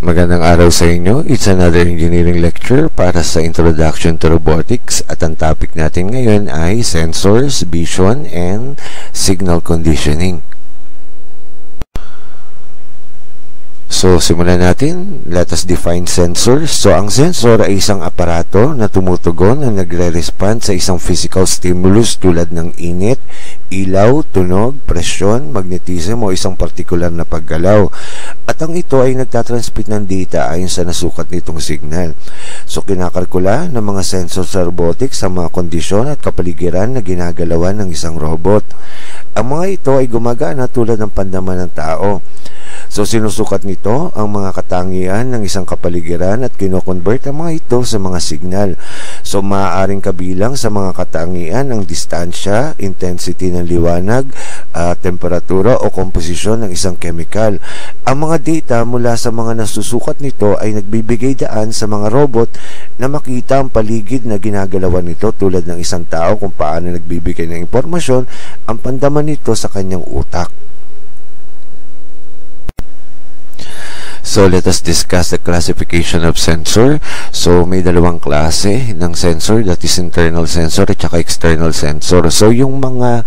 Magandang araw sa inyo. It's another engineering lecture para sa Introduction to Robotics at ang topic natin ngayon ay Sensors, Vision, and Signal Conditioning. So, simulan natin. Let us define sensors. So, ang sensor ay isang aparato na tumutugon na nagre-respond sa isang physical stimulus tulad ng init, ilaw, tunog, presyon, magnetism o isang partikular na paggalaw. At ang ito ay nagtatransmit ng data ayon sa nasukat nitong signal. So, kinakalkula ng mga sensor sa robotics sa mga kondisyon at kapaligiran na ginagalawan ng isang robot. Ang mga ito ay gumagana tulad ng pandaman ng tao. So, sinusukat nito ang mga katangian ng isang kapaligiran at kinoconvert ang mga ito sa mga signal. So, maaaring kabilang sa mga katangian ang distansya, intensity ng liwanag, temperatura o komposisyon ng isang chemical. Ang mga data mula sa mga nasusukat nito ay nagbibigay daan sa mga robot na makita ang paligid na ginagalawan nito tulad ng isang tao kung paano nagbibigay ng impormasyon ang pandaman nito sa kanyang utak. So, let us discuss the classification of sensor. So, may dalawang klase ng sensor, that is internal sensor at saka external sensor. So, yung mga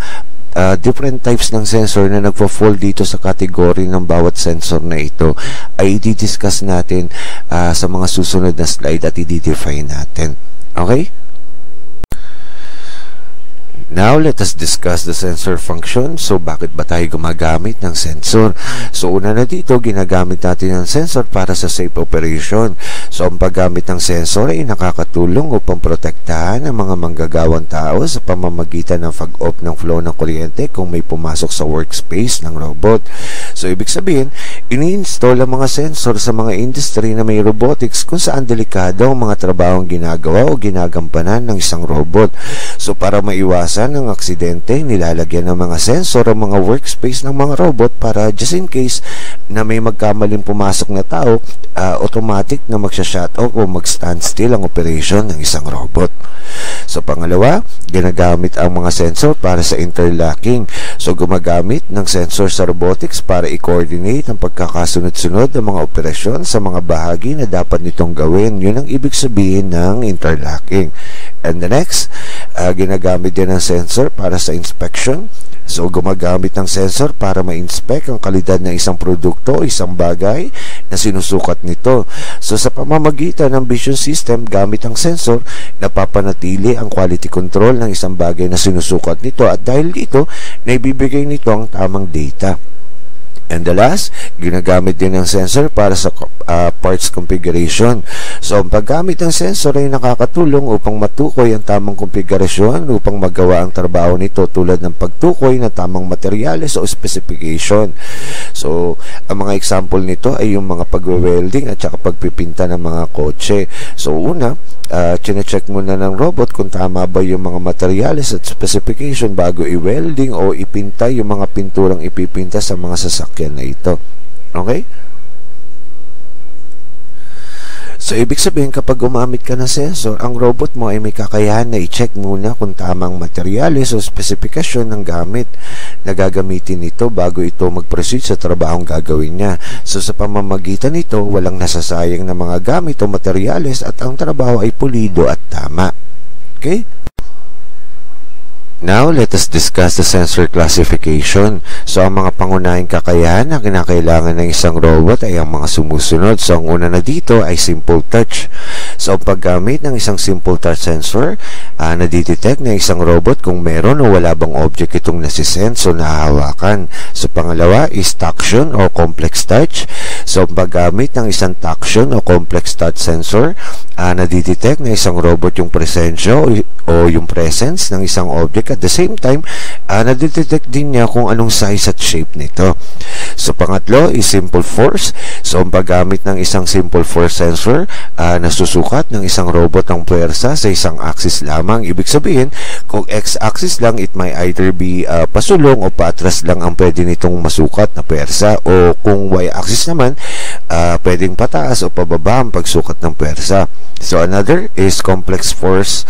different types ng sensor na nagpo-fall dito sa category ng bawat sensor na ito ay i-discuss natin sa mga susunod na slide at i-define natin. Okay? Now, let us discuss the sensor function. So, bakit ba tayo gumagamit ng sensor? So, una na dito, ginagamit natin ang sensor para sa safe operation. So, ang paggamit ng sensor ay nakakatulong upang protektahan ang mga manggagawang tao sa pamamagitan ng pag-off ng flow ng kuryente kung may pumasok sa workspace ng robot. So, ibig sabihin, ini-install ang mga sensor sa mga industry na may robotics kung saan delikado ang mga trabahong ginagawa o ginagampanan ng isang robot. So, para maiwasan ng aksidente, nilalagyan ng mga sensor ang mga workspace ng mga robot para just in case na may magkamaling pumasok na tao, automatic na magsha-shut off o mag-standstill ang operation ng isang robot. So, pangalawa, ginagamit ang mga sensor para sa interlocking. So, gumagamit ng sensor sa robotics para i-coordinate ang pagkakasunod-sunod ng mga operasyon sa mga bahagi na dapat nitong gawin. Yun ang ibig sabihin ng interlocking. And the next, ginagamit din ng sensor para sa inspection. So, gumagamit ng sensor para ma-inspect ang kalidad ng isang produkto o isang bagay na sinusukat nito. So, sa pamamagitan ng vision system, gamit ang sensor, napapanatili ang quality control ng isang bagay na sinusukat nito at dahil dito, naibibigay nito ang tamang data. And the last, ginagamit din ng sensor para sa parts configuration. So, ang paggamit ng sensor ay nakakatulong upang matukoy ang tamang konfigurasyon upang magawa ang trabaho nito tulad ng pagtukoy ng tamang materyales o specification. So, ang mga example nito ay yung mga pag-welding at saka pagpipinta ng mga kotse. So, una, chine-check muna ng robot kung tama ba yung mga materyales at specification bago i-welding o ipinta yung mga pinturang ipipinta sa mga sasakyan na ito. Okay? So, ibig sabihin, kapag gumamit ka ng sensor, ang robot mo ay may kakayahan na i-check muna kung tamang materyales o spesifikasyon ng gamit na gagamitin nito bago ito mag-proceed sa trabahong gagawin niya. So, sa pamamagitan nito, walang nasasayang na mga gamit o materyales at ang trabaho ay pulido at tama. Okay? Now, let us discuss the sensor classification. So, ang mga pangunahing kakayahan na kinakailangan ng isang robot ay ang mga sumusunod. So, ang una na dito ay simple touch. So, ang paggamit ng isang simple touch sensor, nadidetect ng isang robot kung meron o wala bang object itong nasisense o nahahawakan. So, pangalawa is taction o complex touch. So, ang paggamit ng isang taction o complex touch sensor, nadidetect ng isang robot yung presensya o yung presence ng isang object. At the same time, nadidetect din niya kung anong size at shape nito. So, pangatlo is simple force. So, ang paggamit ng isang simple force sensor, nasusukat ng isang robot ang puwersa sa isang axis lamang. Ibig sabihin, kung x-axis lang, it may either be pasulong o patras lang ang pwede nitong masukat na puwersa. O kung y-axis naman, pwedeng pataas o pababa ang pagsukat ng puwersa. So another is complex force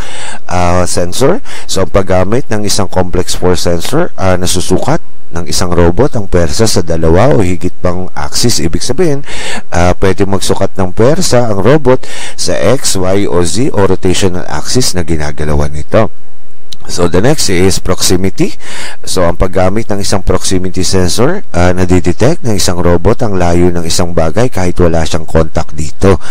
sensor. So ang paggamit ng isang complex force sensor nasusukat ng isang robot ang pwersa sa dalawa o higit pang axis. Ibig sabihin, pwede magsukat ng pwersa ang robot sa X, Y, o Z o rotational axis na ginagalawan nito. So the next is proximity. So ang paggamit ng isang proximity sensor, nadidetect ng isang robot ang layo ng isang bagay kahit wala siyang contact dito.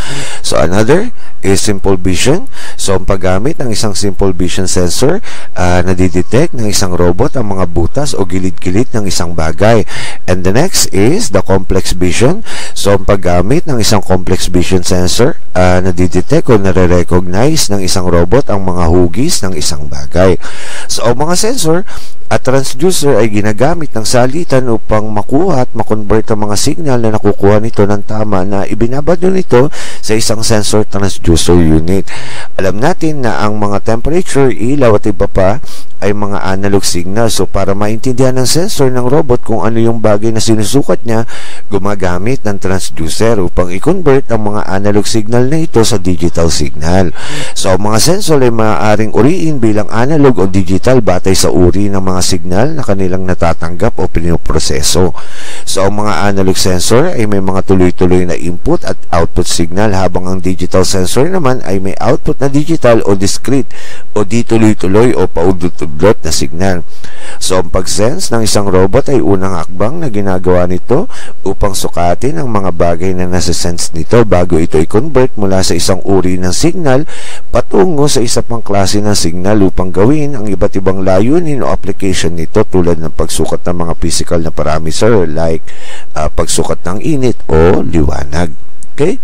So another is simple vision. So ang paggamit ng isang simple vision sensor, nadidetect ng isang robot ang mga butas o gilid-gilid ng isang bagay. And the next is the complex vision. So ang paggamit ng isang complex vision sensor, nadidetect o nare-recognize ng isang robot ang mga hugis ng isang bagay. So ang mga sensor at transducer ay ginagamit ng salitan upang makuha at makonvert ang mga signal na nakukuha nito ng tama na ibinabad nito sa isang sensor transducer unit. Alam natin na ang mga temperature, ilaw at iba pa ay mga analog signal. So para maintindihan ng sensor ng robot kung ano yung bagay na sinusukat niya, gumagamit ng transducer upang i-convert ang mga analog signal na ito sa digital signal. So ang mga sensor ay maaaring uriin bilang analog o digital batay sa uri ng mga signal na kanilang natatanggap o pinoproseso. So ang mga analog sensor ay may mga tuloy-tuloy na input at output signal, habang ang digital sensor naman ay may output na digital o discrete o di tuloy-tuloy o paudot-udot na signal. So ang pag-sense ng isang robot ay unang hakbang na ginagawa nito upang sukatin ang mga bagay na nasa-sense nito bago ito i-convert mula sa isang uri ng signal patungo sa isa pang klase ng signal upang gawin ang iba't ibang layunin o application nito, tulad ng pagsukat ng mga physical na parameter like pagsukat ng init o liwanag. Okay?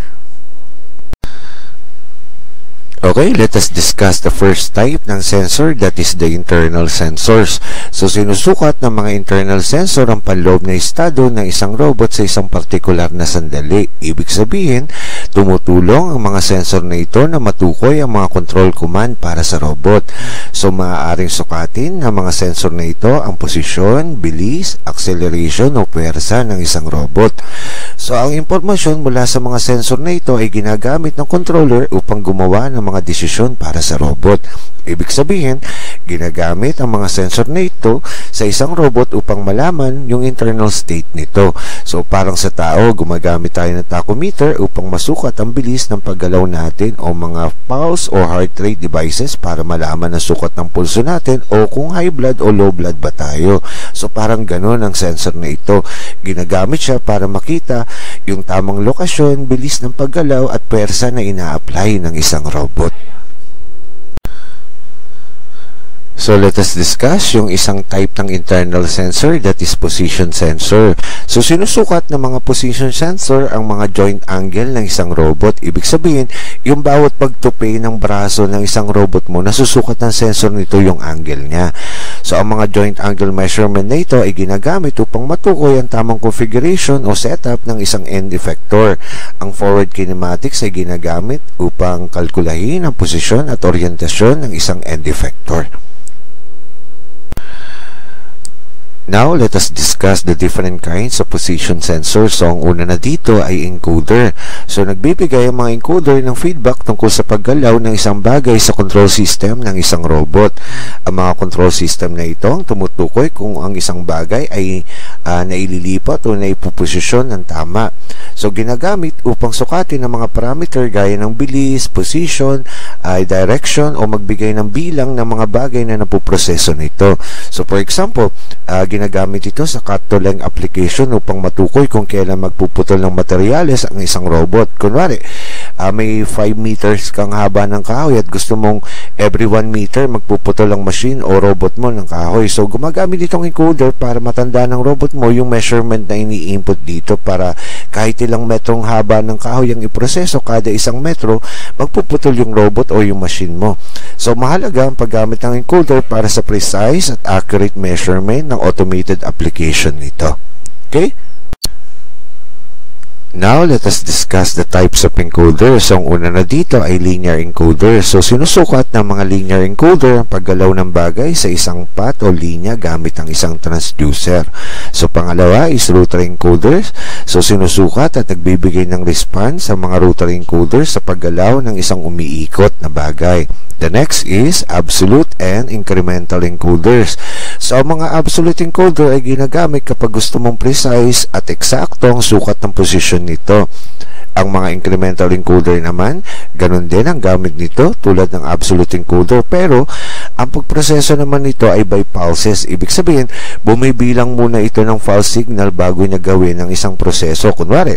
Okay, let us discuss the first type ng sensor, that is the internal sensors. So, sinusukat ng mga internal sensor ang panloob na estado ng isang robot sa isang partikular na sandali. Ibig sabihin, tumutulong ang mga sensor na ito na matukoy ang mga control command para sa robot. So, maaaring sukatin ng mga sensor na ito ang posisyon, bilis, acceleration o pwersa ng isang robot. So, ang impormasyon mula sa mga sensor na ito ay ginagamit ng controller upang gumawa ng mga desisyon para sa robot. Ibig sabihin, ginagamit ang mga sensor na ito sa isang robot upang malaman yung internal state nito. So, parang sa tao, gumagamit tayo ng tachometer upang masukat ang bilis ng paggalaw natin o mga pulse o heart rate devices para malaman ang sukat ng pulso natin o kung high blood o low blood ba tayo. So, parang ganun ang sensor na ito. Ginagamit siya para makita yung tamang lokasyon, bilis ng paggalaw at pwersa na ina-apply ng isang robot. So, let us discuss yung isang type ng internal sensor, that is position sensor. So, sinusukat ng mga position sensor ang mga joint angle ng isang robot. Ibig sabihin, yung bawat pagtupi ng braso ng isang robot mo, nasusukat ng sensor nito yung angle niya. So, ang mga joint angle measurement na ito ay ginagamit upang matukoy ang tamang configuration o setup ng isang end effector. Ang forward kinematics ay ginagamit upang kalkulahin ang posisyon at orientasyon ng isang end effector. Now, let us discuss the different kinds of position sensors. So, ang una na dito ay encoder. So, nagbibigay ang mga encoder ng feedback tungkol sa paggalaw ng isang bagay sa control system ng isang robot. Ang mga control system na ito ang tumutukoy kung ang isang bagay ay naililipat o naipuposisyon ng tama. So, ginagamit upang sukatin ang mga parameter gaya ng bilis, position, direction o magbigay ng bilang ng mga bagay na napuproseso nito. So, for example, ginagamit ito sa cut-to-length application upang matukoy kung kailan magpuputol ng materyales ang isang robot. Kunwari, may 5 meters kang haba ng kahoy at gusto mong every 1 meter magpuputol ang machine o robot mo ng kahoy. So, gumagamit itong encoder para matanda ng robot mo yung measurement na ini-input dito para kahit ilang metrong haba ng kahoy ang iproseso, kada isang metro, magpuputol yung robot o yung machine mo. So, mahalaga ang paggamit ng encoder para sa precise at accurate measurement ng automated application nito. Okay? Now, let us discuss the types of encoders. So, ang una na dito ay linear encoder. So, sinusukat ng mga linear encoder ang paggalaw ng bagay sa isang path o linya gamit ang isang transducer. So, pangalawa is rotary encoders. So, sinusukat at nagbibigay ng response ang mga rotary encoders sa paggalaw ng isang umiikot na bagay. The next is absolute and incremental encoders. So, ang mga absolute encoder ay ginagamit kapag gusto mong precise at eksakto ang sukat ng posisyon nito. Ang mga incremental encoder naman, ganun din ang gamit nito tulad ng absolute encoder, pero ang pagproseso naman nito ay by pulses. Ibig sabihin, bumibilang muna ito ng pulse signal bago niya gawin ang isang proseso. Kunwari,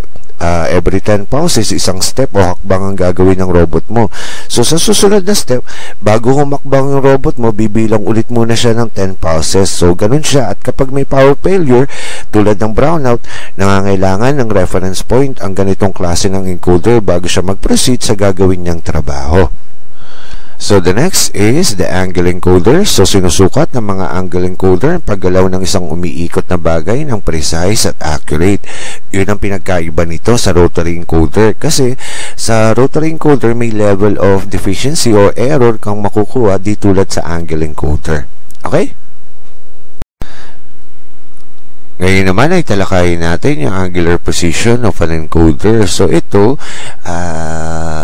every 10 pulses, isang step o hakbang ang gagawin ng robot mo. So, sa susunod na step, bago humakbang yung robot mo, bibilang ulit muna siya ng 10 pulses. So, ganun siya. At kapag may power failure, tulad ng brownout, nangangailangan ng reference point ang ganitong klase ng encoder bago siya mag-proceed sa gagawin niyang trabaho. So, the next is the angle encoder. So, sinusukat ng mga angle encoder ang paggalaw ng isang umiikot na bagay ng precise at accurate. Yun ang pinagkaiba nito sa rotary encoder. Kasi, sa rotary encoder, may level of deficiency or error kang makukuha di tulad sa angle encoder. Okay? Ngayon naman ay talakayin natin yung angular position of an encoder. So, ito,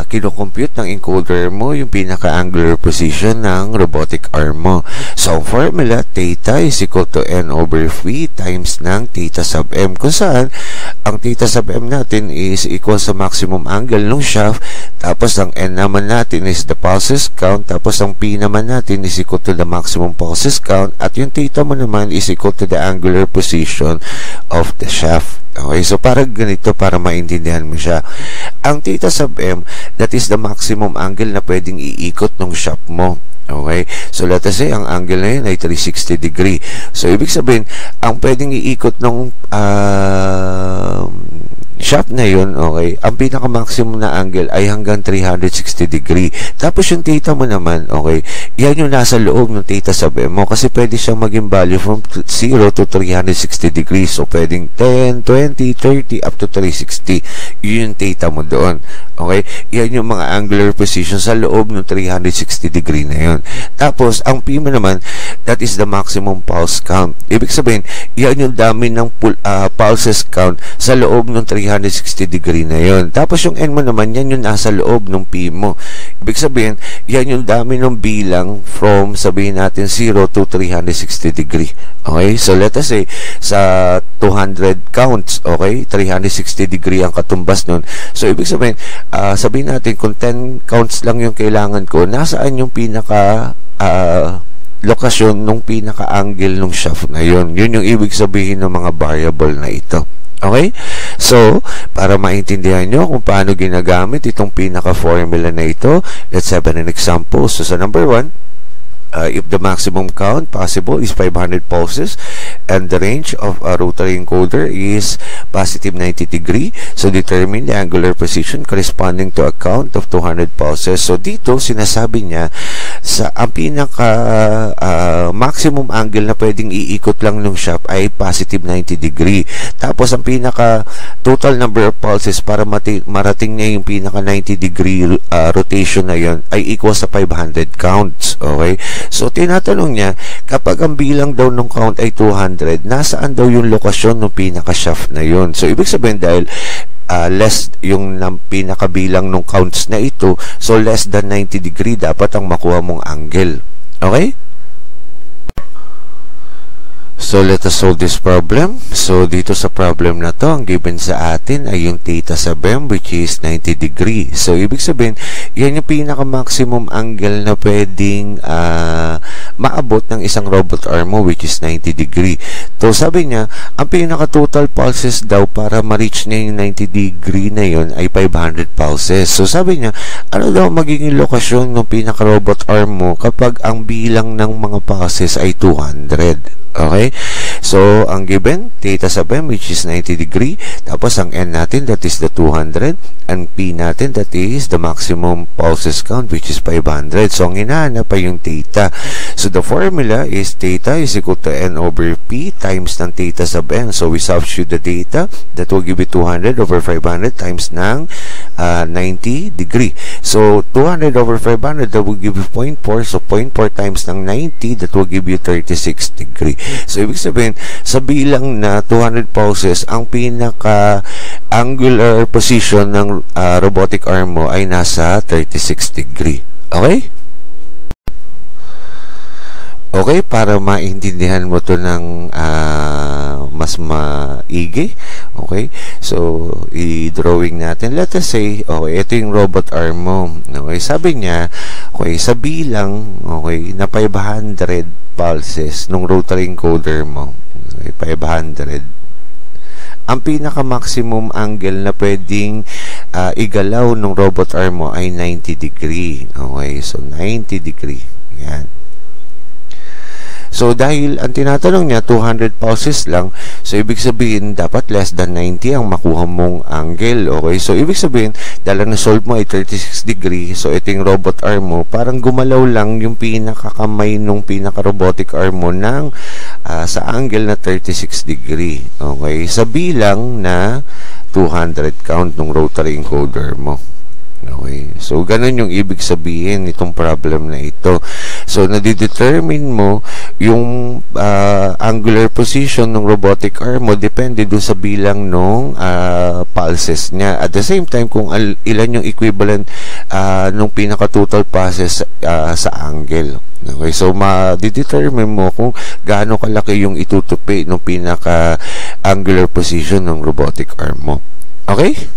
kinocompute ng encoder mo yung pinaka-angular position ng robotic arm mo. So, ang formula, theta is equal to n over v times ng theta sub m, kung saan ang theta sub m natin is equal sa maximum angle ng shaft, tapos ang n naman natin is the pulses count, tapos ang p naman natin is equal to the maximum pulses count, at yung theta mo naman is equal to the angular position of the shaft. Okay, so parang ganito para maintindihan mo siya. Ang theta sub m, that is the maximum angle na pwedeng iikot ng shaft mo. Okay, so let us say ang angle na yun ay 360 degree. So ibig sabihin, ang pwedeng iikot ng shaft na yun, okay, ang pinaka-maximum na angle ay hanggang 360 degree. Tapos yung theta mo naman, okay, yan yung nasa loob ng theta sub m mo, kasi pwede siyang maging value from 0 to 360 degrees. So pwedeng 10, 20, 30, up to 360. Yun yung theta mo doon. Okay, yan yung mga angular position sa loob ng 360 degree na yun. Tapos, ang P mo naman, that is the maximum pulse count. Ibig sabihin, yan yung dami ng pulses count sa loob ng 360 degree na yun. Tapos, yung N mo naman, yan yung nasa loob ng P mo. Ibig sabihin, yan yung dami ng bilang from, sabihin natin, 0 to 360 degree. Okay? So, let us say, sa 200 counts, okay, 360 degree ang katumbas nun. So, ibig sabihin, sabihin natin, kung 10 counts lang yung kailangan ko, nasaan yung pinaka lokasyon nung pinaka-angle nung shaft na yun. Yun yung ibig sabihin ng mga variable na ito. Okay? So, para maintindihan nyo kung paano ginagamit itong pinaka-formula na ito, let's have an example. So, sa number 1, if the maximum count possible is 500 pulses and the range of a rotary encoder is positive 90 degree, so determine the angular position corresponding to a count of 200 pulses. So dito sinasabi niya sa ang pinaka maximum angle na pwedeng iikot lang ng shaft ay positive 90 degree. Tapos ang pinaka total number of pulses para marating niya yung pinaka 90 degree rotation na yon ay equal sa 500 counts. Okay? So, tinatanong niya, kapag ang bilang daw ng count ay 200, nasaan daw yung lokasyon ng pinaka-shaft na yun? So, ibig sabihin dahil less yung pinakabilang ng counts na ito, so less than 90 degree dapat ang makuha mong angle. Okay? So, let us solve this problem. So, dito sa problem na to, ang given sa atin ay yung theta sub m, which is 90 degree. So, ibig sabihin, yan yung pinaka-maximum angle na pwedeng maabot ng isang robot arm mo, which is 90 degree. So, sabi niya, ang pinaka-total pulses daw para ma-reach niya yung 90 degree na yun ay 500 pulses. So, sabi niya, ano daw magiging lokasyon ng pinaka-robot arm mo kapag ang bilang ng mga pulses ay 200? Okay? So, ang given, theta sub m, which is 90 degree. Tapos, ang n natin, that is the 200. And p natin, that is the maximum pulses count, which is 500. So, ang hinahanap pa yung theta. So, the formula is theta is equal to n over p times ng theta sub n. So, we substitute the theta. That will give you 200 over 500 times ng 90 degree. So, 200 over 500, that will give you 0.4. So, 0.4 times ng 90, that will give you 36 degree. So, ibig sabihin, sa bilang na 200 pulses, ang pinaka-angular position ng robotic arm mo ay nasa 36 degree. Okay? Okay, para maintindihan mo to ng mas maigi. Okay? So, i-drawing natin. Let us say, okay, ito yung robot arm mo. Okay, sabi niya, okay, sa bilang, okay, na 500 pulses nung rotary encoder mo. Okay, 500. Ang pinaka-maximum angle na pwedeng igalaw ng robot arm mo ay 90 degree. Okay, so 90 degree. Yan. So, dahil ang tinatanong niya, 200 pulses lang, so, ibig sabihin, dapat less than 90 ang makuha mong angle. Okay? So, ibig sabihin, dahil na-solve mo ay 36 degree, so, ito yung robot arm mo, parang gumalaw lang yung pinakakamay nung pinaka-robotic arm mo ng sa angle na 36 degree. Okay? Sa bilang na 200 count ng rotary encoder mo. Okay. So, ganun yung ibig sabihin nitong problem na ito. So, nadidetermine mo yung angular position ng robotic arm mo depende doon sa bilang ng pulses niya. At the same time, kung ilan yung equivalent ng pinaka-total pulses sa angle. Okay. So, ma-determine mo kung gaano kalaki yung itutupi ng pinaka-angular position ng robotic arm mo. Okay?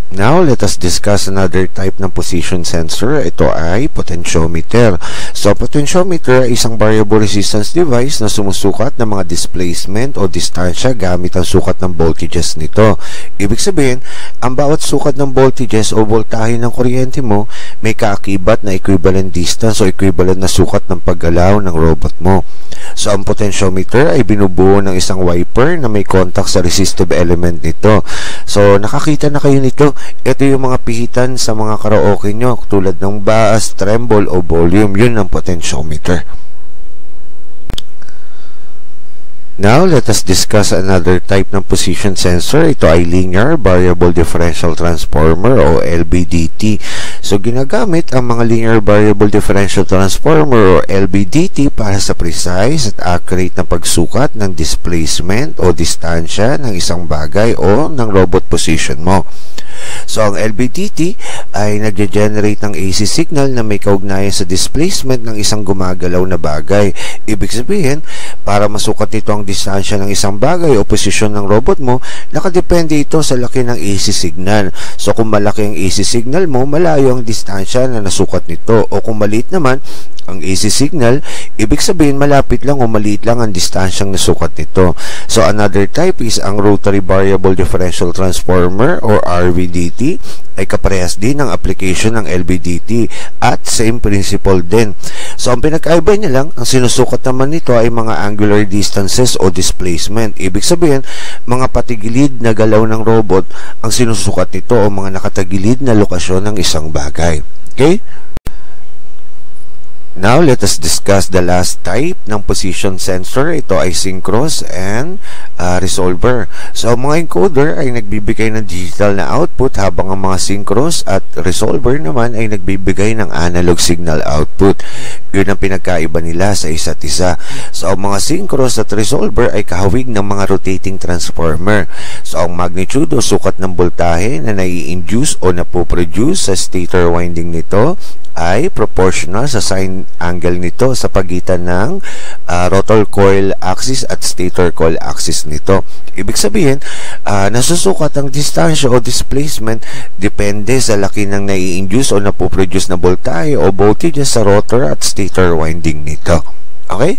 Now, let us discuss another type ng position sensor. Ito ay potentiometer. So, potentiometer ay isang variable resistance device na sumusukat ng mga displacement o distansya gamit ang sukat ng voltages nito. Ibig sabihin, ang bawat sukat ng voltages o voltahe ng kuryente mo may kaakibat na equivalent distance o equivalent na sukat ng paggalaw ng robot mo. So, ang potentiometer ay binubuo ng isang wiper na may contact sa resistive element nito. So, nakakita na kayo nito. Ito yung mga pihitan sa mga karaoke nyo tulad ng bass, tremble o volume. Yun ang potentiometer. Now, let us discuss another type ng position sensor. Ito ay Linear Variable Differential Transformer o LVDT. So, ginagamit ang mga Linear Variable Differential Transformer o LVDT para sa precise at accurate na pagsukat ng displacement o distansya ng isang bagay o ng robot position mo. So, ang LVDT ay nag-generate ng AC signal na may kaugnayan sa displacement ng isang gumagalaw na bagay. Ibig sabihin, para masukat nito ang distansya ng isang bagay o posisyon ng robot mo, nakadepende ito sa laki ng AC signal. So, kung malaki ang AC signal mo, malayo ang distansya na nasukat nito. O kung maliit naman ang AC signal, ibig sabihin malapit lang o maliit lang ang distansyang nasukat nito. So, another type is ang Rotary Variable Differential Transformer or RVDT ay kaparehas din ng application ng LVDT at same principle din. So, ang pinagkaiba niya lang, ang sinusukat naman nito ay mga angular distances o displacement. Ibig sabihin, mga patigilid na galaw ng robot ang sinusukat nito o mga nakatagilid na lokasyon ng isang bagay. Okay? Now, let us discuss the last type ng position sensor. Ito ay synchronous and resolver. So, mga encoder ay nagbibigay ng digital na output habang ang mga synchronous at resolver naman ay nagbibigay ng analog signal output. Yun ang pinagkaiba nila sa isa't isa. So, ang mga synchronous at resolver ay kahawig ng mga rotating transformer. So, ang magnitude o sukat ng voltahe na nai-induce o napoproduce sa stator winding nito ay proportional sa sine angle nito sa pagitan ng rotor coil axis at stator coil axis nito. Ibig sabihin, nasusukat ang distansya o displacement depende sa laki ng nai-induce o napoproduce na voltahe o voltage sa rotor at stator winding nito. Okay?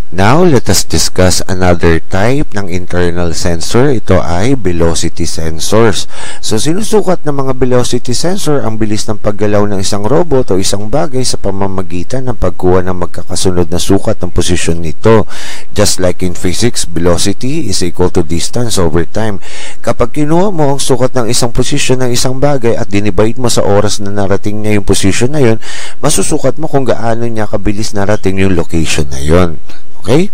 Now, let us discuss another type ng internal sensor. Ito ay velocity sensors. So, sinusukat ng mga velocity sensor ang bilis ng paggalaw ng isang robot o isang bagay sa pamamagitan ng pagkuha ng magkakasunod na sukat ng posisyon nito. Just like in physics, velocity is equal to distance over time. Kapag kinuha mo ang sukat ng isang posisyon ng isang bagay at dinivide mo sa oras na narating niya yung posisyon na yun, masusukat mo kung gaano niya kabilis narating yung location na yun. Okay?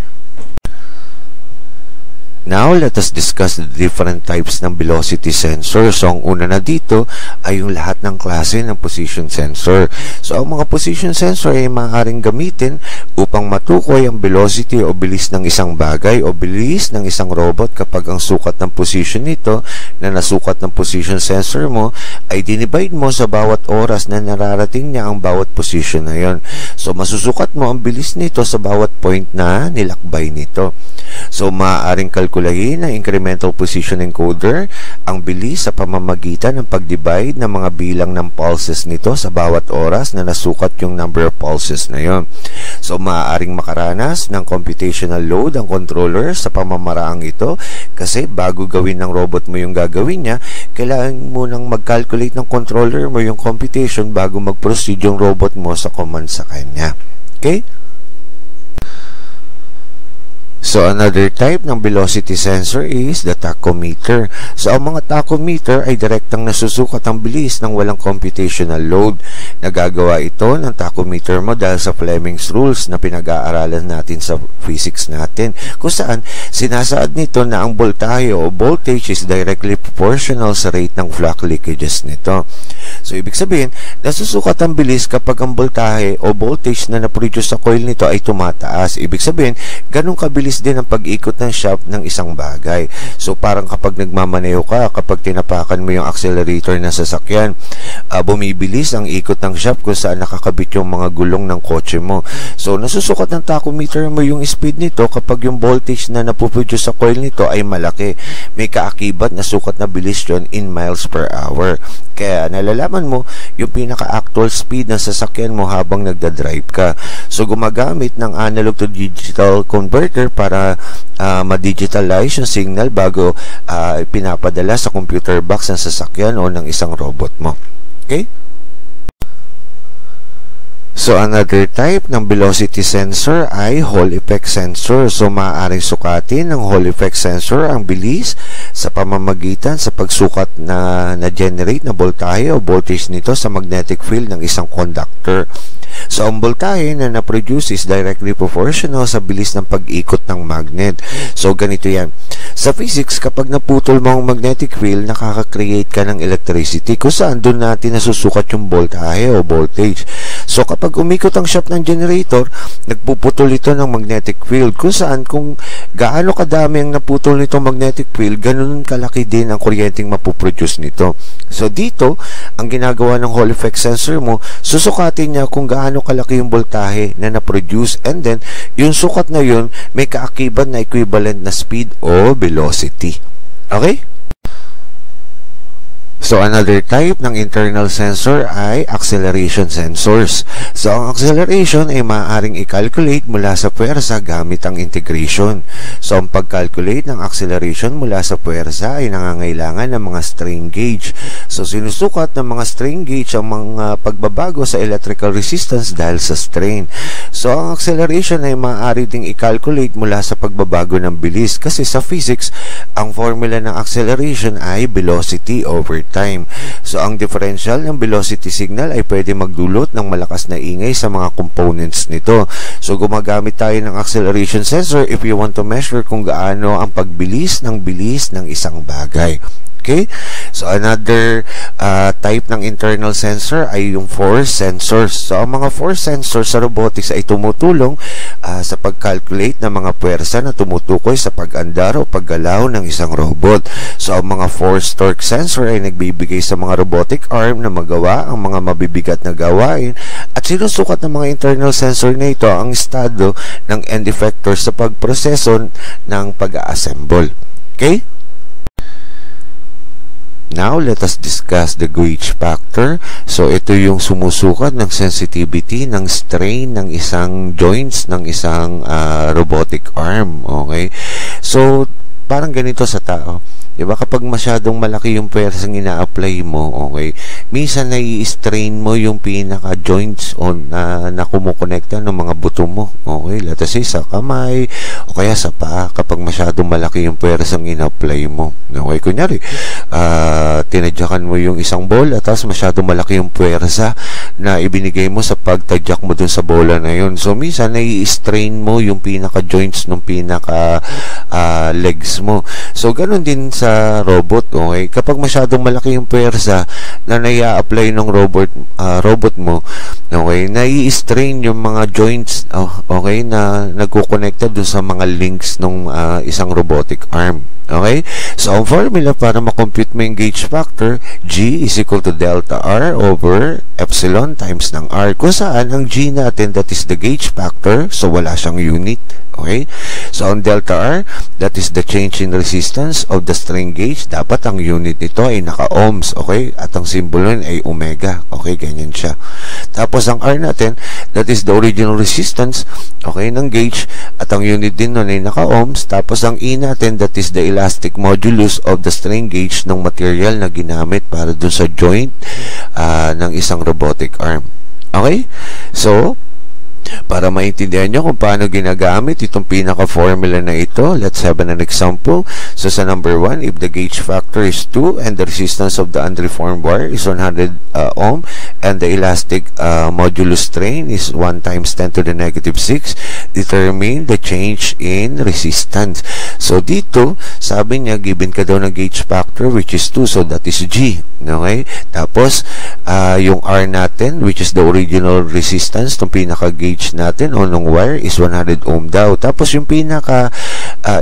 Now, let us discuss the different types ng velocity sensor. So, ang una na dito ay yung lahat ng klase ng position sensor. So, ang mga position sensor ay maaaring gamitin upang matukoy ang velocity o bilis ng isang bagay o bilis ng isang robot kapag ang sukat ng position nito na nasukat ng position sensor mo ay dinivide mo sa bawat oras na nararating niya ang bawat position na yon. So, masusukat mo ang bilis nito sa bawat point na nilakbay nito. So, maaaring kalkulahin ng incremental position encoder ang bilis sa pamamagitan ng pag-divide ng mga bilang ng pulses nito sa bawat oras na nasukat yung number of pulses na yon. So, maaaring makaranas ng computational load ang controller sa pamamaraang ito kasi bago gawin ng robot mo yung gagawin niya, kailangan mo nang mag-calculate ng controller mo yung computation bago mag-proceed yung robot mo sa command sa kanya. Okay? So, another type ng velocity sensor is the tachometer. So, ang mga tachometer ay direktang nasusukat ang bilis ng walang computational load. Nagagawa ito ng tachometer mo dahil sa Fleming's rules na pinag-aaralan natin sa physics natin, kung saan sinasaad nito na ang voltahe o voltage is directly proportional sa rate ng flux leakages nito. So, ibig sabihin, nasusukat ang bilis kapag ang voltahe o voltage na na-produce sa coil nito ay tumataas. Ibig sabihin, ganun kabilis din ang pag-ikot ng shaft ng isang bagay. So, parang kapag nagmamaneho ka, kapag tinapakan mo yung accelerator ng sasakyan, bumibilis ang ikot ng shaft kung saan nakakabit yung mga gulong ng kotse mo. So, nasusukat ng tachometer mo yung speed nito kapag yung voltage na napuproduce sa coil nito ay malaki. May kaakibat na sukat na bilis yun in miles per hour. Kaya nalalaman mo yung pinaka-actual speed ng sasakyan mo habang nagdadrive ka. So, gumagamit ng analog to digital converter para ma-digitalize yung signal bago pinapadala sa computer box ng sasakyan o ng isang robot mo. Okay? So, another type ng velocity sensor ay Hall effect sensor. So, maaaring sukatin ng Hall effect sensor ang bilis sa pamamagitan sa pagsukat na na-generate na voltahe o voltage nito sa magnetic field ng isang conductor. So, ang voltahe na na-produce is directly proportional sa bilis ng pag-ikot ng magnet. So, ganito yan. Sa physics, kapag naputol mo ang magnetic field, nakaka-create ka ng electricity kung saan doon natin nasusukat yung voltahe o voltage. So, kapag umikot ang shaft ng generator, nagpuputol ito ng magnetic field kung saan kung gaano kadami ang naputol nitong magnetic field, ganun kalaki din ang kuryenteng mapuproduce nito. So, dito, ang ginagawa ng Hall effect sensor mo, susukatin niya kung gaano kalaki yung voltahe na na-produce, and then, yung sukat na yun, may kaakibat na equivalent na speed o velocity. Okay? So, another type ng internal sensor ay acceleration sensors. So, ang acceleration ay maaaring i-calculate mula sa puwersa gamit ang integration. So, ang pag-calculate ng acceleration mula sa puwersa ay nangangailangan ng mga strain gauge. So, sinusukat ng mga strain gauge ang mga pagbabago sa electrical resistance dahil sa strain. So, ang acceleration ay maaari ding i-calculate mula sa pagbabago ng bilis kasi sa physics, ang formula ng acceleration ay velocity over time. So, ang differential ng velocity signal ay pwede magdulot ng malakas na ingay sa mga components nito. So, gumagamit tayo ng acceleration sensor if you want to measure kung gaano ang pagbilis ng bilis ng isang bagay. Okay? So, another type ng internal sensor ay yung force sensors. So, ang mga force sensors sa robotics ay tumutulong sa pag-calculate ng mga puwersa na tumutukoy sa pag-andar o paggalaw ng isang robot. So, ang mga force torque sensor ay nagbibigay sa mga robotic arm na magawa ang mga mabibigat na gawain at sinusukat ng mga internal sensor na ito ang estado ng end effector sa pagproseso ng pag-assemble. Okay? Now, let us discuss the gauge factor. So, ito yung sumusukat ng sensitivity ng strain ng isang joints ng isang robotic arm. Okay? So, parang ganito sa tao. Diba? Kapag masyadong malaki yung pwersang ina-apply mo, okay, minsan nai-strain mo yung pinaka-joints o na kumukonekta ng mga buto mo. Okay? Let's say sa kamay o kaya sa paa kapag masyadong malaki yung pwersang ina-apply mo. Okay? Kunyari, tinadyakan mo yung isang bola tapos masyadong malaki yung pwersa na ibinigay mo sa pagtadyak mo dun sa bola na yun. So, minsan nai-strain mo yung pinaka-joints ng pinaka-legs mo. So, ganun din sa robot, okay? Kapag masyadong malaki yung pwersa na nai-apply ng robot mo, okay, nai-strain yung mga joints, okay, na nagkukonekta dun sa mga links ng isang robotic arm. Okay? So, ang formula para makompute mo yung gauge factor, G is equal to delta R over epsilon times ng R. Kung saan, ang G natin, that is the gauge factor, so wala siyang unit. Okay? So, ang delta R, that is the change in resistance of the strain gauge. Dapat ang unit nito ay naka-ohms. Okay? At ang symbol nun ay omega. Okay? Ganyan siya. Tapos, ang R natin, that is the original resistance, okay, ng gauge. At ang unit din nun ay naka-ohms. Tapos, ang E natin, that is the elastic modulus of the strain gauge ng material na ginamit para dun sa joint ng isang robotic arm. Okay? So, para maintindihan nyo kung paano ginagamit itong pinaka-formula na ito, let's have an example. So, sa number 1, if the gauge factor is 2 and the resistance of the unreformed wire is 100 ohm and the elastic modulus strain is 1 times 10 to the negative 6, determine the change in resistance. So, dito, sabi niya, given ka daw ng gauge factor which is 2, so that is G. Okay? Tapos, yung R natin, which is the original resistance, itong pinaka-gauge natin o nung wire is 100 ohm daw. Tapos yung pinaka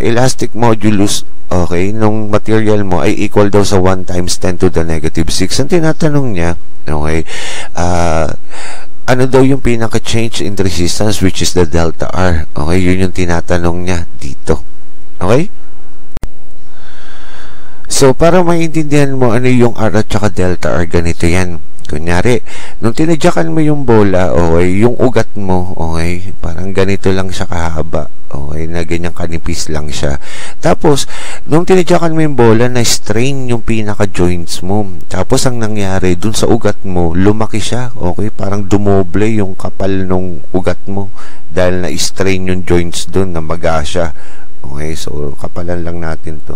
elastic modulus, okay, nung material mo ay equal daw sa 1 times 10 to the negative 6. Ang tinatanong niya, okay, ano daw yung pinaka change in resistance which is the delta R. Okay, yun yung tinatanong niya dito. Okay? So, para maintindihan mo ano yung R at saka delta R, ganito yan. Kunyari, nung tinadyakan mo yung bola, okay, yung ugat mo, okay, parang ganito lang siya kahaba, okay, na ganyang kanipis lang siya. Tapos, nung tinadyakan mo yung bola, na-strain yung pinaka-joints mo. Tapos, ang nangyari, dun sa ugat mo, lumaki siya, okay, parang dumoble yung kapal nung ugat mo dahil na-strain yung joints dun, na maga siya. Okay, so, kapalan lang natin to.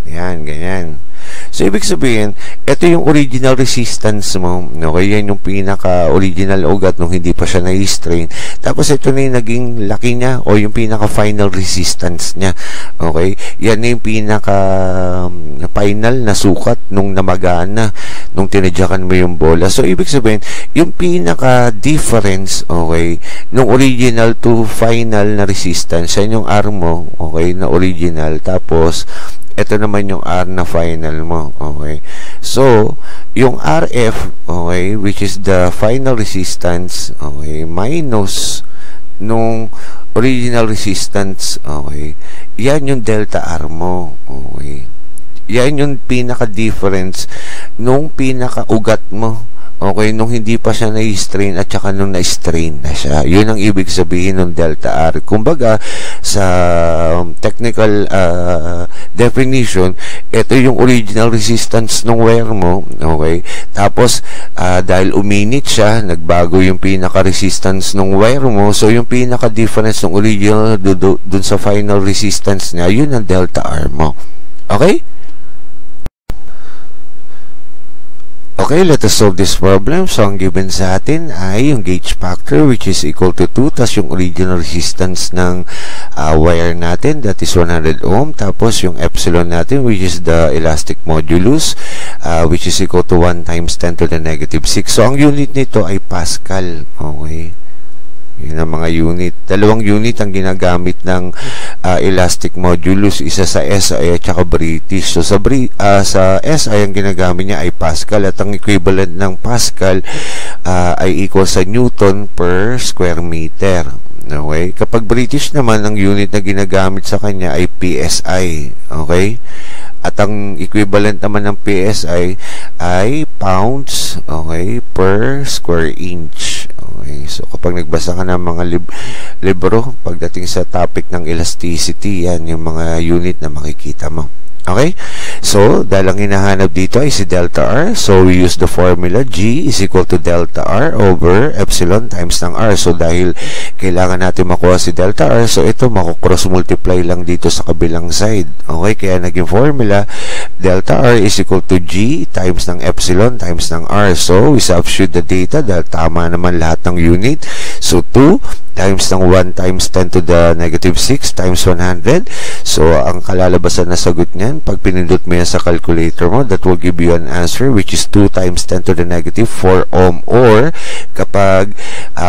Ayan, ganyan. So, ibig sabihin, ito yung original resistance mo. Okay, yan yung pinaka-original ugat nung hindi pa siya na-strain. Tapos, ito na yung naging laki niya o yung pinaka-final resistance niya. Okay, yan na yung pinaka-final na sukat nung namagana nung tinadyakan mo yung bola. So, ibig sabihin, yung pinaka-difference, okay, nung original to final na resistance, yan yung R mo, okay, na original. Tapos, ito naman yung R na final mo. Okay. So, yung RF, okay, which is the final resistance, okay, minus nung original resistance, okay, yan yung delta R mo. Okay. Yan yung pinaka-difference nung pinaka-ugat mo. Okay, nung hindi pa siya na-strain at saka nung na-strain na siya. Yun ang ibig sabihin ng delta R. Kumbaga, sa technical definition, ito yung original resistance ng wire mo. Okay? Tapos, dahil uminit siya, nagbago yung pinaka-resistance ng wire mo. So, yung pinaka-difference ng original dun sa final resistance niya, yun ang delta R mo. Okay? Okay, let us solve this problem. So, ang given sa atin ay yung gauge factor which is equal to 2, tas yung original resistance ng wire natin, that is 100 ohm, tapos yung epsilon natin which is the elastic modulus which is equal to 1 times 10 to the negative 6. So, ang unit nito ay Pascal. Okay. Yun ang mga unit. Dalawang unit ang ginagamit ng elastic modulus. Isa sa SI at saka British. So, sa SI ang ginagamit niya ay Pascal at ang equivalent ng Pascal ay equal sa Newton per square meter. Okay? Kapag British naman, ang unit na ginagamit sa kanya ay PSI. Okay? At ang equivalent naman ng PSI ay pounds, okay, per square inch. Okay? So, kapag nagbasa ka ng mga libro, pagdating sa topic ng elasticity, yan yung mga unit na makikita mo. Okay? So, dahil ang hinahanap dito ay si delta R. So, we use the formula G is equal to delta R over epsilon times ng R. So, dahil kailangan natin makuha si delta R, so ito mako-cross multiply lang dito sa kabilang side. Okay? Kaya naging formula delta R is equal to G times ng epsilon times ng R. So, we substitute the data dahil tama naman lahat ng unit. So, 2 times ng 1 times 10 to the negative 6 times 100. So, ang kalalabasan na sagot niyan, pag pinindot mo yan sa calculator mo, that will give you an answer which is 2 times 10 to the negative 4 ohm. Or, kapag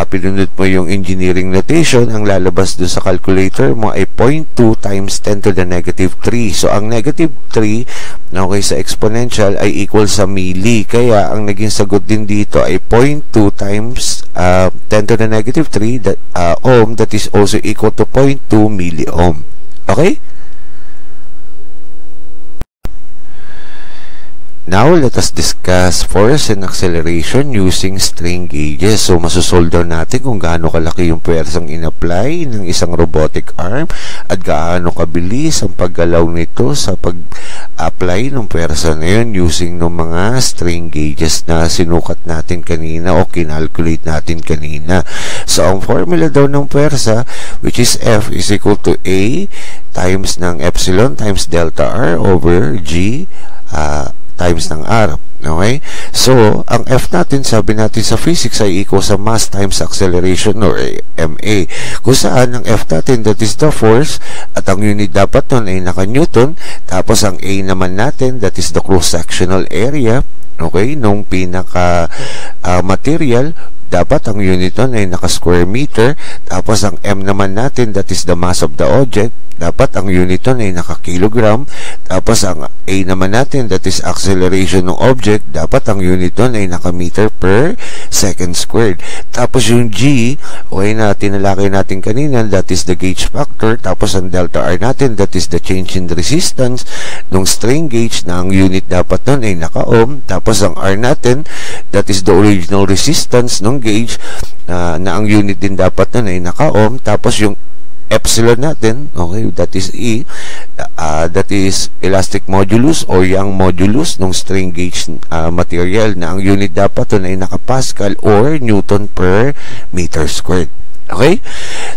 pinindot mo yung engineering notation, ang lalabas dun sa calculator mo ay 0.2 times 10 to the negative 3. So, ang negative 3, okay, sa exponential ay equal sa milli. Kaya, ang naging sagot din dito ay 0.2 times 10 to the negative 3 ohm, that is also equal to 0.2 milliohm. Okay? Now, let us discuss force and acceleration using strain gauges. So, masusolder natin kung gaano kalaki yung puwersang in-apply ng isang robotic arm at gaano kabilis ang paggalaw nito sa pag-apply ng puwersa na yun using ng mga strain gauges na sinukat natin kanina o kinalculate natin kanina. So, ang formula daw ng puwersa, which is F is equal to A times ng epsilon times delta R over G times ng R. Okay? So, ang F natin, sabi natin sa physics ay equal sa mass times acceleration or MA. Kung saan ang F natin, that is the force, at ang unit dapat nun ay naka-Newton, tapos ang A naman natin, that is the cross-sectional area, okay, nung pinaka material, dapat ang unit nun ay naka-square meter, tapos ang M naman natin, that is the mass of the object, dapat ang unit nun ay naka-kilogram, tapos ang A naman natin, that is acceleration ng object, dapat ang unit nun ay naka-meter per second squared. Tapos yung G, okay, na tinalakay natin kanina, that is the gauge factor, tapos ang delta R natin, that is the change in the resistance ng strain gauge na ang unit dapat nun ay naka-ohm, tapos ang R natin, that is the original resistance ng gauge na ang unit din dapat nun ay naka-ohm, tapos yung epsilon natin, okay, that is E, that is elastic modulus or young modulus ng strain gauge material na ang unit dapat nun ay naka-Pascal or Newton per meter squared. Okay?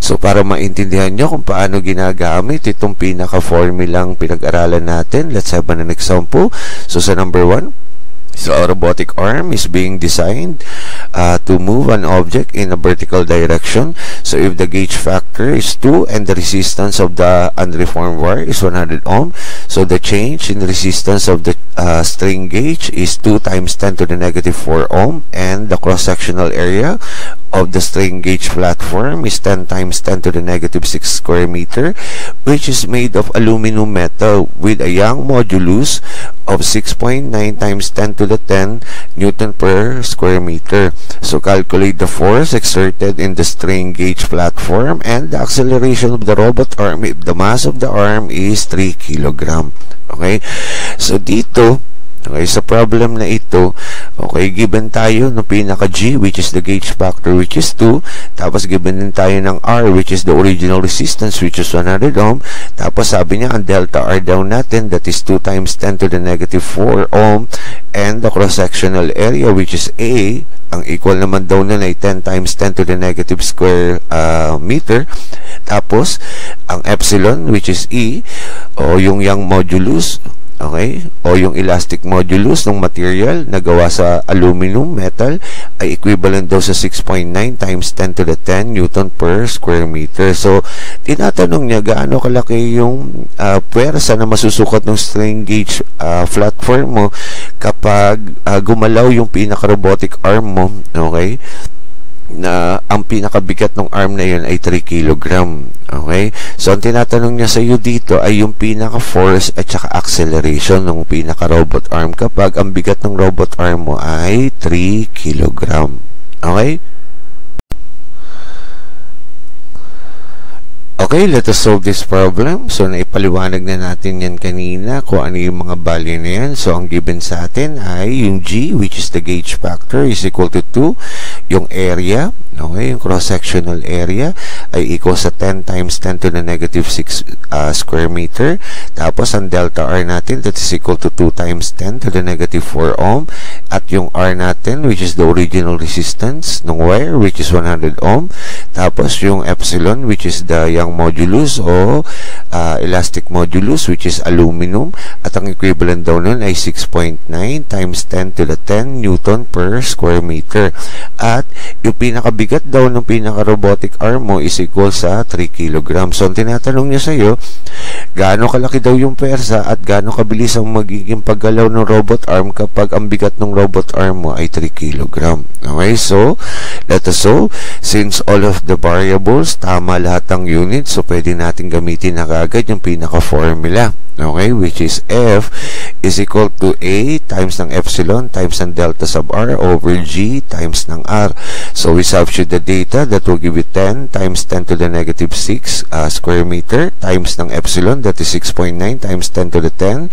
So, para maintindihan nyo kung paano ginagamit itong pinaka-formulang pinag-aralan natin, let's have an example. So, sa number 1, so a robotic arm is being designed to move an object in a vertical direction. So if the gauge factor is 2 and the resistance of the unreformed wire is 100 ohm, so the change in resistance of the strain gauge is 2 times 10 to the negative 4 ohm, and the cross-sectional area of the strain gauge platform is 10 times 10 to the negative 6 square meter, which is made of aluminum metal with a Young modulus of 6.9 times 10 to the 10 Newton per square meter. So calculate the force exerted in the strain gauge platform and the acceleration of the robot arm if the mass of the arm is 3 kg. Okay? So dito, okay, sa problem na ito, okay, given tayo ng pinaka-G, which is the gauge factor, which is 2, tapos given din tayo ng R, which is the original resistance, which is 100 ohm, tapos sabi niya, ang delta R down natin, that is 2 times 10 to the negative 4 ohm, and the cross-sectional area, which is A, ang equal naman daw nun ay 10 times 10 to the negative square meter, tapos, ang epsilon, which is E, o yung Young modulus, okay, o yung elastic modulus ng material na gawa sa aluminum metal ay equivalent daw sa 6.9 times 10 to the 10 Newton per square meter. So, tinatanong niya gaano kalaki yung puwersa na masusukat ng strain gauge platform mo kapag gumalaw yung pinaka-robotic arm mo, okay, na ang pinakabigat ng arm na yun ay 3 kg. Okay? So, ang tinatanong niya sa iyo dito ay yung pinaka-force at saka acceleration ng pinaka-robot arm kapag ang bigat ng robot arm mo ay 3 kg. Okay? Okay, let us solve this problem. So, naipaliwanag na natin yan kanina kung ano yung mga value na yan. So, ang given sa atin ay yung G, which is the gauge factor, is equal to 2. Yung area, okay, yung cross-sectional area ay equal sa 10 times 10 to the negative 6 square meter. Tapos, ang delta R natin, that is equal to 2 times 10 to the negative 4 ohm. At yung R natin, which is the original resistance ng wire, which is 100 ohm. Tapos, yung epsilon, which is the yung modulus o elastic modulus, which is aluminum, at ang equivalent daw nun ay 6.9 times 10 to the 10 Newton per square meter. At yung pinakabigat daw ng pinaka-robotic arm mo is equal sa 3 kg. So, ang tinatanong niya sa'yo, gaano kalaki daw yung persa at gaano kabilis ang magiging paggalaw ng robot arm kapag ang bigat ng robot arm mo ay 3 kg. Okay, so, let us solve. Since all of the variables, tama lahat ng unit, so pwede natin gamitin na kagad yung pinaka-formula, okay, which is F is equal to A times ng epsilon times ng delta sub R over G times ng R. So we substitute the data, that will give you 10 times 10 to the negative 6 square meter times ng epsilon, that is 6.9 times 10 to the 10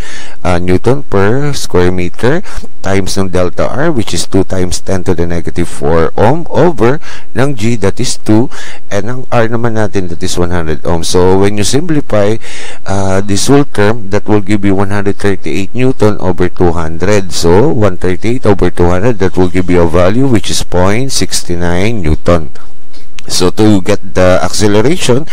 Newton per square meter times ng delta R, which is 2 times 10 to the negative 4 ohm over ng G, that is 2, and ang R naman natin, that is 100 ohm. So when you simplify this whole term, that will give you 138 Newton over 200. So 138 over 200, that will give you a value which is 0.69 Newton. So, to get the acceleration,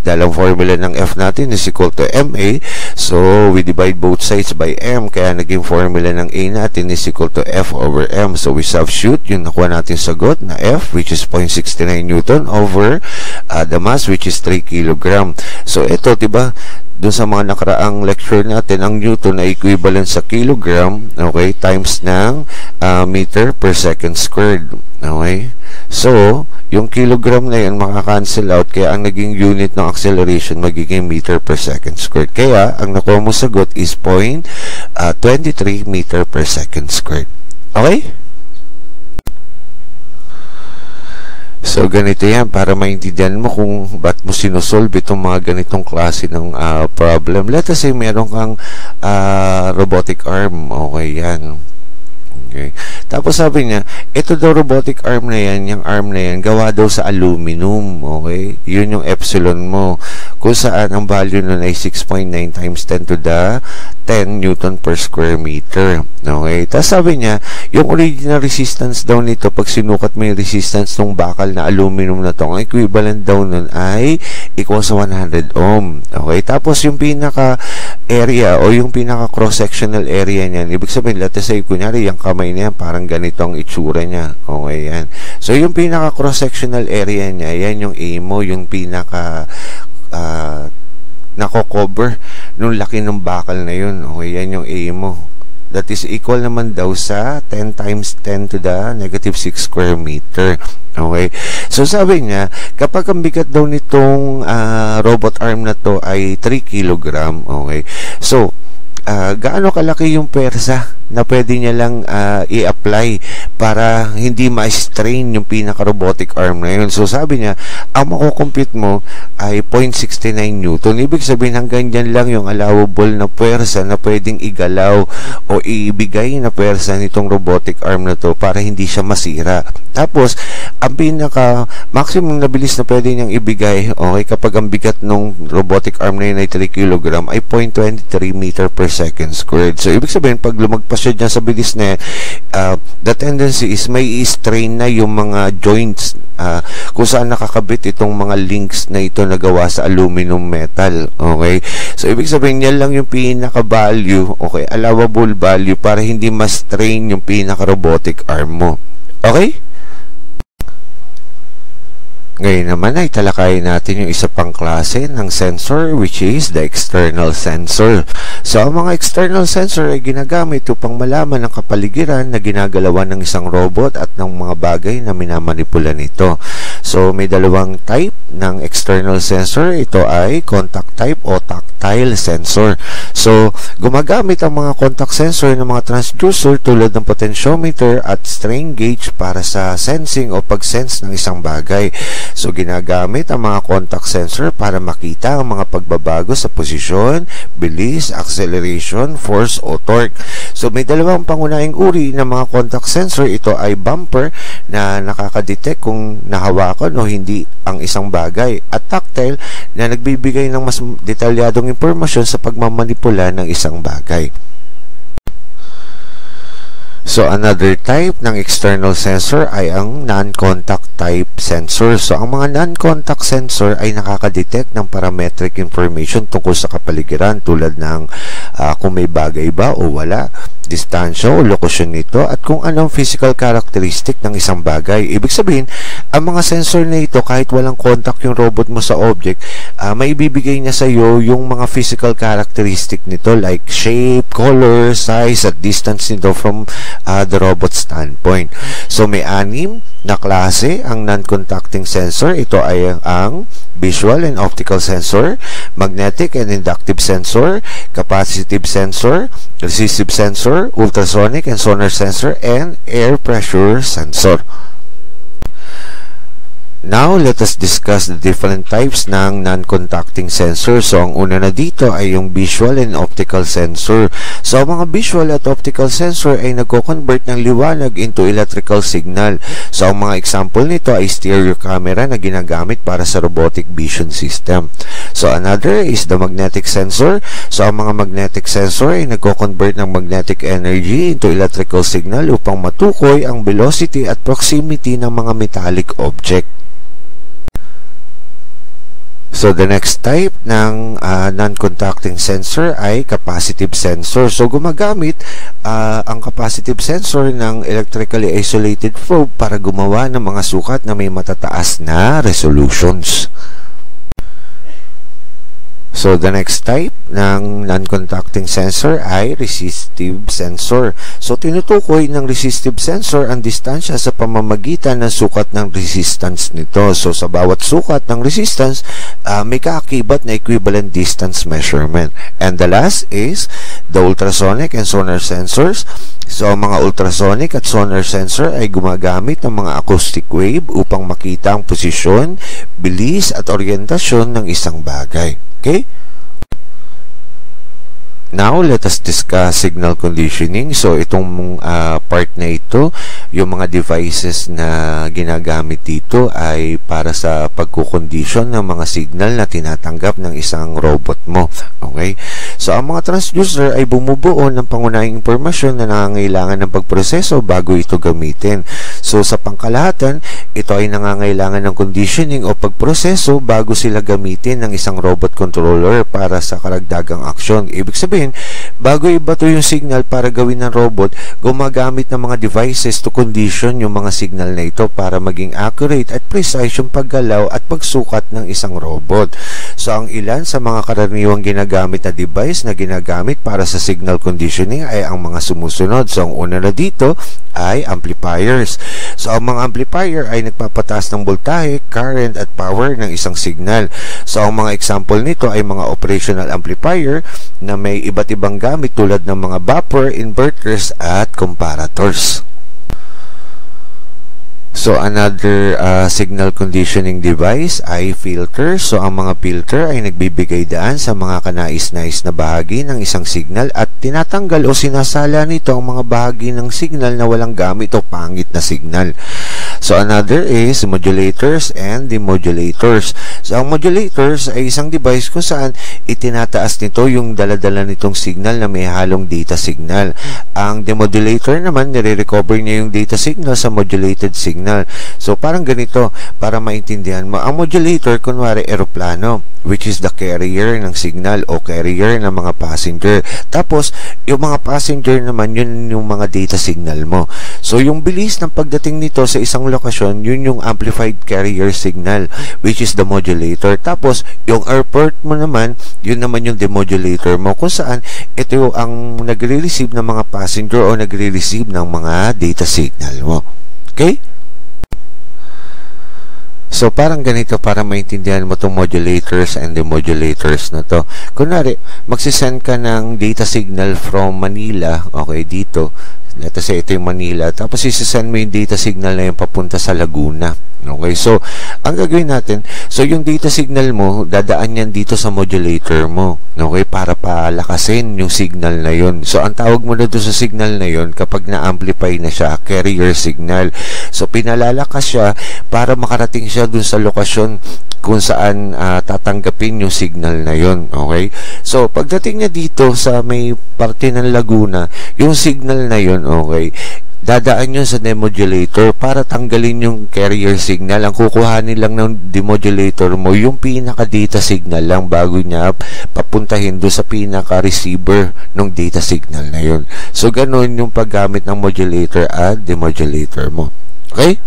dahil ang formula ng F natin is equal to MA, so we divide both sides by M, kaya naging formula ng A natin is equal to F over M. So, we substitute yung nakuha natin sagot na F, which is 0.69 Newton over the mass, which is 3 kg. So, ito, diba, doon sa mga nakaraang lecture natin, ang Newton ay equivalent sa kilogram, okay, times ng meter per second squared. Okay? So, yung kilogram na yun makakancel out, kaya ang naging unit ng acceleration magiging meter per second squared. Kaya, ang nakuha mo sagot is 0.23 meter per second squared. Okay? So, ganito yan para maintindihan mo kung ba't mo sinusolve itong mga ganitong klase ng problem. Let us say, meron kang robotic arm. Okay, yan. Okay. Tapos sabi niya, ito daw robotic arm na yan, yung arm na yan, gawa daw sa aluminum. Okay? Yun yung epsilon mo. Kung saan ang value nun ay 6.9 times 10 to the 10 Newton per square meter. Okay? Tapos sabi niya, yung original resistance daw nito, pag sinukat mo yung resistance ng bakal na aluminum na to, ang equivalent daw nun ay equal sa 100 ohm. Okay? Tapos yung pinaka area o yung pinaka cross-sectional area niyan, ibig sabihin, let's say, kunyari, yung kamay niya, parang ganito ang itsura niya. Okay, yan. So, yung pinaka cross-sectional area niya, yan yung A mo, yung pinaka nako-cover nung laki ng bakal na yun. Okay, yan yung A mo. That is equal naman daw sa 10 times 10 to the negative 6 square meter. Okay? So, sabi niya, kapag ang bigat daw nitong robot arm na to ay 3 kg, okay? So, gaano kalaki yung persa na pwede niya lang i-apply para hindi ma-strain yung pinaka-robotic arm na yun. So, sabi niya, ang makukompute mo ay 0.69 Newton. Ibig sabihin, hanggang dyan lang yung allowable na persa na pwedeng igalaw o ibigay na persa nitong robotic arm na to para hindi siya masira. Tapos, ang pinaka-maximum na bilis na pwede niyang ibigay, okay, kapag ang bigat ng robotic arm na yun ay 3 kg, ay 0.23 meter per second squared. So, ibig sabihin, pag lumagpas siya dyan sa bilis na the tendency is may i-strain na yung mga joints kung saan nakakabit itong mga links na ito na gawa sa aluminum metal. Okay? So, ibig sabihin, yan lang yung pinaka-value, okay, allowable value para hindi ma-strain yung pinaka-robotic arm mo. Okay? Ngayon naman ay talakayin natin yung isa pang klase ng sensor, which is the external sensor. So, ang mga external sensor ay ginagamit upang malaman ang kapaligiran na ginagalawan ng isang robot at ng mga bagay na minamanipula nito. So, may dalawang type ng external sensor. Ito ay contact type o tactile tactile sensor. So, gumagamit ang mga contact sensor ng mga transducer tulad ng potentiometer at strain gauge para sa sensing o pag-sense ng isang bagay. So, ginagamit ang mga contact sensor para makita ang mga pagbabago sa posisyon, bilis, acceleration, force o torque. So, may dalawang pangunahing uri ng mga contact sensor. Ito ay bumper na nakakadetect kung nahawakan o hindi ang isang bagay, at tactile na nagbibigay ng mas detalyadong impormasyon sa pagmamanipula ng isang bagay. So, another type ng external sensor ay ang non-contact type sensor. So, ang mga non-contact sensor ay nakakadetect ng parametric information tungkol sa kapaligiran tulad ng kung may bagay ba o wala, distansya o lokasyon nito, at kung anong physical characteristic ng isang bagay. Ibig sabihin, ang mga sensor na ito, kahit walang contact yung robot mo sa object, may ibibigay niya sa iyo yung mga physical characteristic nito like shape, color, size, at distance nito from the robot standpoint. So, may 6 na klase ang non-contacting sensor. Ito ay ang visual and optical sensor, magnetic and inductive sensor, capacitive sensor, resistive sensor, ultrasonic and sonar sensor, and air pressure sensor. Now, let us discuss the different types ng non-contacting sensor. So, ang una na dito ay yung visual and optical sensor. So, ang mga visual at optical sensor ay nagko-convert ng liwanag into electrical signal. So, ang mga example nito ay stereo camera na ginagamit para sa robotic vision system. So, another is the magnetic sensor. So, ang mga magnetic sensor ay nagko-convert ng magnetic energy into electrical signal upang matukoy ang velocity at proximity ng mga metallic object. So, the next type ng non-contacting sensor ay capacitive sensor. So, gumagamit ang capacitive sensor ng electrically isolated probe para gumawa ng mga sukat na may matataas na resolutions. So, the next type ng non-contacting sensor ay resistive sensor. So, tinutukoy ng resistive sensor ang distansya sa pamamagitan ng sukat ng resistance nito. So, sa bawat sukat ng resistance, may kaakibat na equivalent distance measurement. And the last is the ultrasonic and sonar sensors. So, ang mga ultrasonic at sonar sensor ay gumagamit ng mga acoustic wave upang makita ang posisyon, bilis at orientasyon ng isang bagay. Okay? Now, let us discuss signal conditioning. So, itong part na ito, yung mga devices na ginagamit dito ay para sa pagkukondisyon ng mga signal na tinatanggap ng isang robot mo. Okay? So, ang mga transducer ay bumubuo ng pangunahing impormasyon na nangangailangan ng pagproseso bago ito gamitin. So, sa pangkalahatan, ito ay nangangailangan ng conditioning o pagproseso bago sila gamitin ng isang robot controller para sa karagdagang aksyon. Ibig sabihin, bago ibato yung signal para gawin ng robot, gumagamit ng mga devices to condition yung mga signal na ito para maging accurate at precise yung paggalaw at pagsukat ng isang robot. So, ang ilan sa mga karaniwang ginagamit na device na ginagamit para sa signal conditioning ay ang mga sumusunod. So, ang una na dito ay amplifiers. So, ang mga amplifier ay nagpapataas ng voltahe, current at power ng isang signal. So, ang mga example nito ay mga operational amplifier na may iba't ibang gamit tulad ng mga buffer, inverters at comparators. So, another signal conditioning device ay filter. So, ang mga filter ay nagbibigay daan sa mga kanais-nais na bahagi ng isang signal at tinatanggal o sinasala nito ang mga bahagi ng signal na walang gamit o pangit na signal. So, another is modulators and demodulators. So, ang modulators ay isang device kung saan itinataas nito yung daladala nitong signal na may halong data signal. Ang demodulator naman, nire-recover niya yung data signal sa modulated signal. So, parang ganito, para maintindihan mo. Ang modulator, kunwari, eroplano, which is the carrier ng signal o carrier ng mga passenger. Tapos, yung mga passenger naman, yun yung mga data signal mo. So, yung bilis ng pagdating nito sa isang lokasyon, yun yung amplified carrier signal, which is the modulator. Tapos, yung airport mo naman, yun naman yung demodulator mo, kung saan ito ang nagre-receive ng mga passenger o nagre-receive ng mga data signal mo. Okay? So, parang ganito para maintindihan mo itong modulators and demodulators na to. Kunwari, magsisend ka ng data signal from Manila, okay, dito. Let's say ito yung Manila. Tapos, isisend mo yung data signal na yung papunta sa Laguna. Okay, so, ang gagawin natin, so yung data signal mo, dadaan yan dito sa modulator mo. Okay, para palakasin yung signal na yun. So, ang tawag mo na doon sa signal na yun, kapag na-amplify na siya, carrier signal. So, pinalalakas siya para makarating siya doon sa lokasyon kung saan tatanggapin yung signal na yun. Okay, so, pagdating niya dito sa may parte ng Laguna, yung signal na yun, okay, dadaan yun sa demodulator para tanggalin yung carrier signal. Ang kukuhanin lang ng demodulator mo yung pinaka-data signal lang bago niya papuntahin doon sa pinaka-receiver ng data signal na yun. So, ganun yung paggamit ng modulator at demodulator mo. Okay?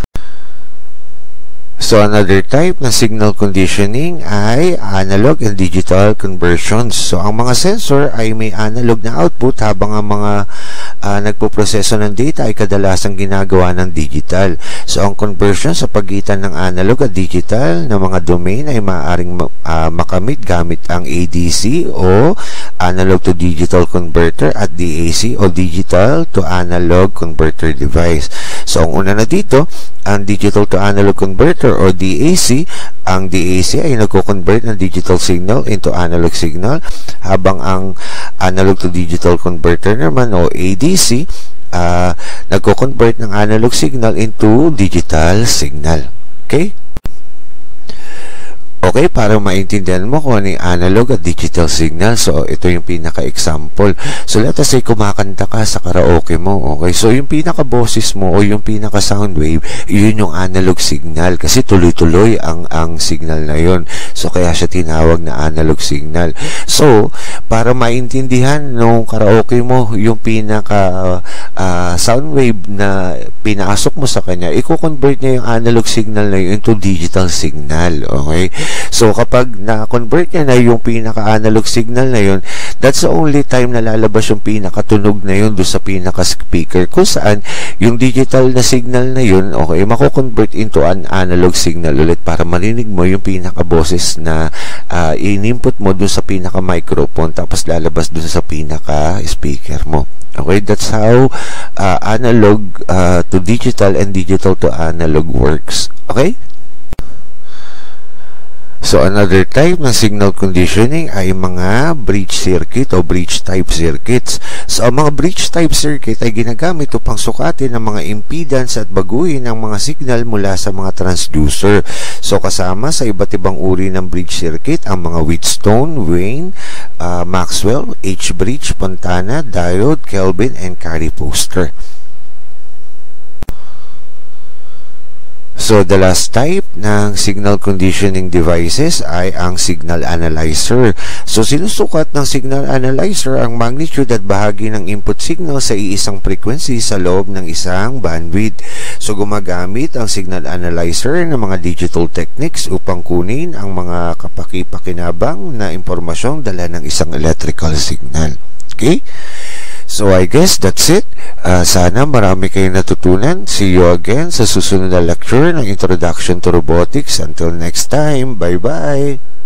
So, another type ng signal conditioning ay analog and digital conversions. So, ang mga sensor ay may analog na output habang ang mga nagpoproseso ng data ay kadalasang ginagawa ng digital. So, ang conversion sa pagitan ng analog at digital na mga domain ay maaaring makamit gamit ang ADC o analog to digital converter at DAC o digital to analog converter device. So, ang una na dito, ang digital to analog converter o DAC. Ang DAC ay nagko-convert ng digital signal into analog signal, habang ang analog to digital converter naman o ADC nagko-convert ng analog signal into digital signal. Okay? Okay, para maintindihan mo kung ano yung analog at digital signal. So, ito yung pinaka-example. So, let us say, kumakanta ka sa karaoke mo. Okay, so yung pinaka-boses mo o yung pinaka-sound wave, yun yung analog signal. Kasi tuloy-tuloy ang signal na yun. So, kaya siya tinawag na analog signal. So, para maintindihan nung karaoke mo, yung pinaka-sound wave na pinasok mo sa kanya, i-convert niya yung analog signal na yun into digital signal. Okay? So, kapag na-convert niya na yung pinaka-analog signal na yun, that's the only time na lalabas yung pinaka-tunog na yun doon sa pinaka-speaker, kung saan yung digital na signal na yun, okay, mako-convert into an analog signal ulit para marinig mo yung pinaka-boses na in-input mo doon sa pinaka-microphone, tapos lalabas doon sa pinaka-speaker mo. Okay, that's how analog to digital and digital to analog works. Okay? So, another type ng signal conditioning ay mga bridge circuit o bridge type circuits. So, ang mga bridge type circuit ay ginagamit upang sukatin ang mga impedance at baguhin ang mga signal mula sa mga transducer. So, kasama sa iba't ibang uri ng bridge circuit ang mga Wheatstone, Wayne, Maxwell, H-bridge, Fontana, Diode, Kelvin, and Carey Foster. So, the last type ng signal conditioning devices ay ang signal analyzer. So, sinusukat ng signal analyzer ang magnitude at bahagi ng input signal sa iisang frequency sa loob ng isang bandwidth. So, gumagamit ang signal analyzer ng mga digital techniques upang kunin ang mga kapaki-pakinabang na impormasyong dala ng isang electrical signal. Okay? So, I guess that's it. Sana marami kayong natutunan. See you again sa susunod na lecture ng Introduction to Robotics. Until next time, bye-bye!